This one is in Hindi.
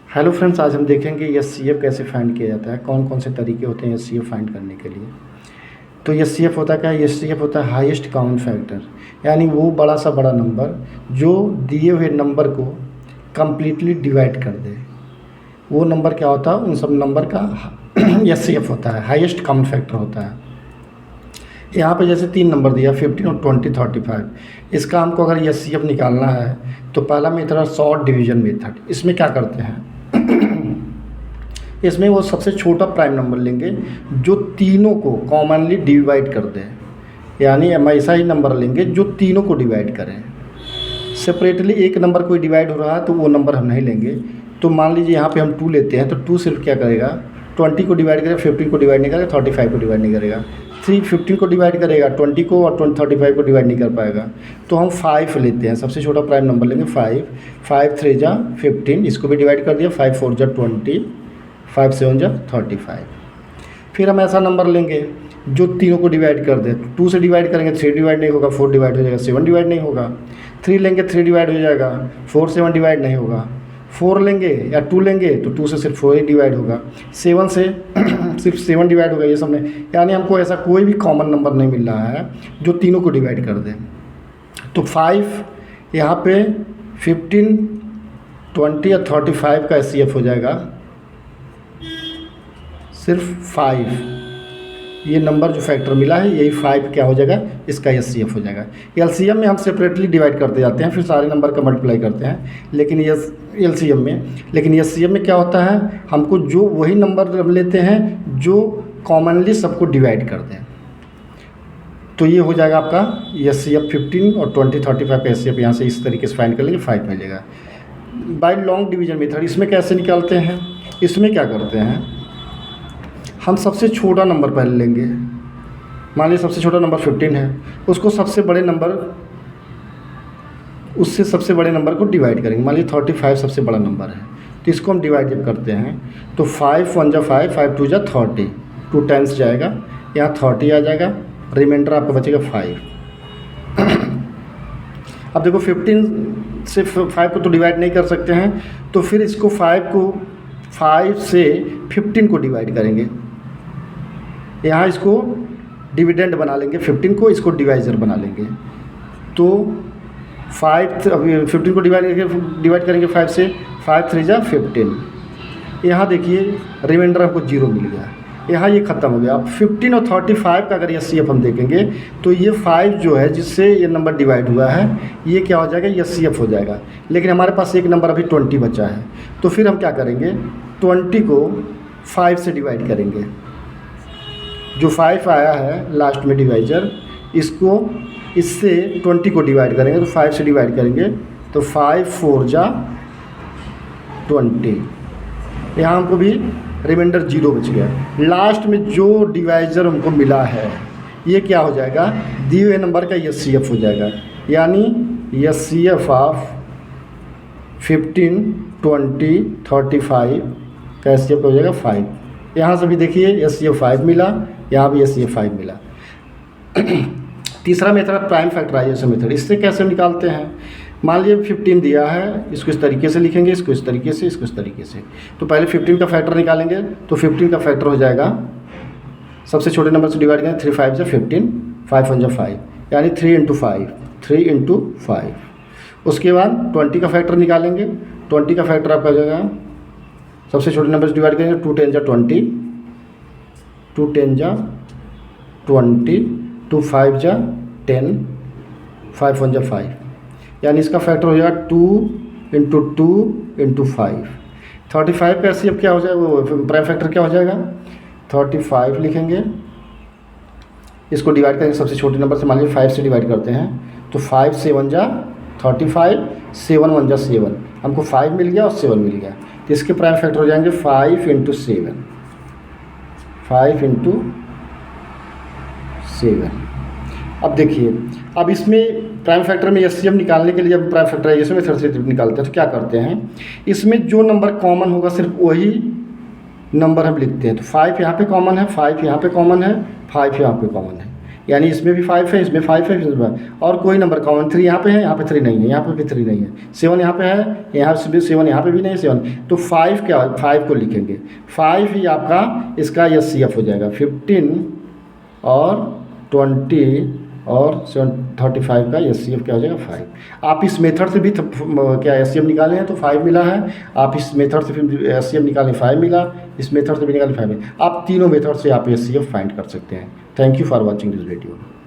हेलो फ्रेंड्स, आज हम देखेंगे एचसीएफ कैसे फाइंड किया जाता है, कौन कौन से तरीके होते हैं एचसीएफ फाइंड करने के लिए। तो एचसीएफ होता क्या है? एचसीएफ होता है हाईएस्ट कॉमन फैक्टर, यानी वो बड़ा सा बड़ा नंबर जो दिए हुए नंबर को कम्प्लीटली डिवाइड कर दे। वो नंबर क्या होता है? उन सब नंबर का एचसीएफ होता है, हाईएस्ट कॉमन फैक्टर होता है। यहाँ पे जैसे 3 नंबर दिया 15 और 20 35। इसका हमको अगर एचसीएफ निकालना है तो पहला मेथड है शॉर्ट डिवीजन मेथड। इसमें क्या करते हैं? इसमें वो सबसे छोटा प्राइम नंबर लेंगे जो तीनों को कॉमनली डिवाइड कर दे, यानी हम ऐसा ही नंबर लेंगे जो तीनों को डिवाइड करें। सेपरेटली एक नंबर कोई डिवाइड हो रहा है तो वो नंबर हम नहीं लेंगे। तो मान लीजिए यहाँ पे हम 2 लेते हैं तो 2 सिर्फ क्या करेगा? 20 को डिवाइड करेगा, 15 को डिवाइड नहीं करेगा, 35 को डिवाइड नहीं करेगा। 3 15 को डिवाइड करेगा, 20 को, और 35 को डिवाइड नहीं कर पाएगा। तो हम 5 लेते हैं, सबसे छोटा प्राइम नंबर लेंगे 5। 5 3 जा 15, इसको भी डिवाइड कर दिया। 5 4 जा 20, 5 7 जा 35। फिर हम ऐसा नंबर लेंगे जो तीनों को डिवाइड कर दे। 2 से डिवाइड करेंगे 3 डिवाइड नहीं होगा, 4 डिवाइड हो जाएगा, 7 डिवाइड नहीं होगा। 3 लेंगे 3 डिवाइड हो जाएगा, 4 7 डिवाइड नहीं होगा। 4 लेंगे या 2 लेंगे तो 2 से सिर्फ 4 ही डिवाइड होगा, 7 से सिर्फ 7 डिवाइड होगा। ये सब में यानी हमको ऐसा कोई भी कॉमन नंबर नहीं मिल रहा है जो तीनों को डिवाइड कर दे। तो 5 यहाँ पे 15 20 या 35 का एचसीएफ हो जाएगा सिर्फ 5। ये नंबर जो फैक्टर मिला है यही 5 क्या हो जाएगा? इसका एचसीएफ हो जाएगा। एलसीएम में हम सेपरेटली डिवाइड करते जाते हैं, फिर सारे नंबर का मल्टीप्लाई करते हैं। लेकिन ये एलसीएम में क्या होता है? हमको जो वही नंबर लेते हैं जो कॉमनली सबको डिवाइड कर दें। तो ये हो जाएगा आपका एचसीएफ 15 और 20 35 का एचसीएफ। यहाँ से इस तरीके से फाइंड कर लेंगे, 5 मिलेगा। बाय लॉन्ग डिवीजन मेथड इसमें कैसे निकालते हैं? इसमें क्या करते हैं, हम सबसे छोटा नंबर पहले लेंगे। मान लीजिए सबसे छोटा नंबर 15 है, उसको सबसे बड़े नंबर उससे सबसे बड़े नंबर को डिवाइड करेंगे। मान लीजिए 35 सबसे बड़ा नंबर है, तो इसको हम डिवाइड जब करते हैं तो 5 1 जा 5, 5 2 जा 30, 2 टाइम्स जाएगा, यहाँ 30 आ जाएगा, रिमाइंडर आपका बचेगा 5। अब देखो 15 से 5 को तो डिवाइड नहीं कर सकते हैं, तो फिर इसको 5 से 15 को डिवाइड करेंगे। यहाँ इसको डिविडेंड बना लेंगे, 15 को इसको डिवाइज़र बना लेंगे। तो 15 को डिवाइड करेंगे 5 से, 5 3 जा 15। यहाँ देखिए रिमाइंडर हमको 0 मिल गया, यहाँ ये ख़त्म हो गया। अब 15 और 35 का अगर एचसीएफ हम देखेंगे तो ये 5 जो है जिससे ये नंबर डिवाइड हुआ है ये क्या हो जाएगा? एचसीएफ हो जाएगा। लेकिन हमारे पास एक नंबर अभी 20 बचा है, तो फिर हम क्या करेंगे? 20 को 5 से डिवाइड करेंगे। जो 5 आया है लास्ट में डिवाइजर, इससे 20 को डिवाइड करेंगे, तो 5 से डिवाइड करेंगे तो 5 4 जा 20। यहाँ हमको भी रिमाइंडर 0 बच गया। लास्ट में जो डिवाइजर हमको मिला है ये क्या हो जाएगा? दिए हुए नंबर का एचसीएफ हो जाएगा, यानी एचसीएफ ऑफ 15 20 35 का एचसीएफ हो जाएगा 5। यहाँ से भी देखिए एचसीएफ 5 मिला, यहाँ भी एचसीएफ 5 मिला। तीसरा मेथड है प्राइम फैक्टराइजेशन मेथड। इससे कैसे निकालते हैं? मान लीजिए 15 दिया है, इसको इस तरीके से लिखेंगे, इसको इस तरीके से, इसको इस तरीके से। तो पहले 15 का फैक्टर निकालेंगे, तो 15 का फैक्टर हो जाएगा सबसे छोटे नंबर से डिवाइड करेंगे, 3 5 जा 15, 5 1 जा 5, यानी 3 × 5, 3 × 5। उसके बाद 20 का फैक्टर निकालेंगे। 20 का फैक्टर आपका हो जाएगा सबसे छोटे नंबर से डिवाइड करेंगे, 2 10 जा 20, 2 10 जा 20, 2 5 जा 10, 5 1 जा 5, यानी इसका फैक्टर हो जाएगा 2 × 2 × 5। 35 का एचसीएफ क्या हो जाएगा? वो प्राइम फैक्टर क्या हो जाएगा? 35 लिखेंगे, इसको डिवाइड करेंगे सबसे छोटे नंबर से। मान लीजिए 5 से डिवाइड करते हैं तो 5 7 जा 35, 7 1 जा 7, हमको 5 मिल गया और 7 मिल गया। तो इसके प्राइम फैक्टर हो जाएंगे 5 × 7, 5 × 7। अब देखिए, अब इसमें प्राइम फैक्टर में एचसीएफ निकालने के लिए जब प्राइम फैक्टराइजेशन मेथड से निकालते हैं तो क्या करते हैं? इसमें जो नंबर कॉमन होगा सिर्फ वही नंबर हम लिखते हैं। तो 5 यहाँ पे कॉमन है, 5 यहाँ पे कॉमन है, 5 यहाँ पे कॉमन है, यानी इसमें भी 5 है, इसमें 5 है, इसमें 5। और कोई नंबर कॉमन 3 यहाँ पे है, यहाँ पे 3 नहीं है, यहाँ पे भी 3 नहीं है, 7 यहाँ पे है, यहाँ से भी 7 यहाँ पे भी नहीं है, 7। तो 5 क्या, 5 को लिखेंगे, 5 ही आपका इसका HCF हो जाएगा। 15 और 20 और 35 का HCF क्या हो जाएगा, 5। आप इस मेथड से भी क्या HCF निकाले हैं तो 5 मिला है, आप इस मेथड से फिर HCF निकालें 5 मिला, इस मेथड से भी निकालें 5 मिला। आप तीनों मेथड से आप HCF फाइंड कर सकते हैं। Thank you for watching this video.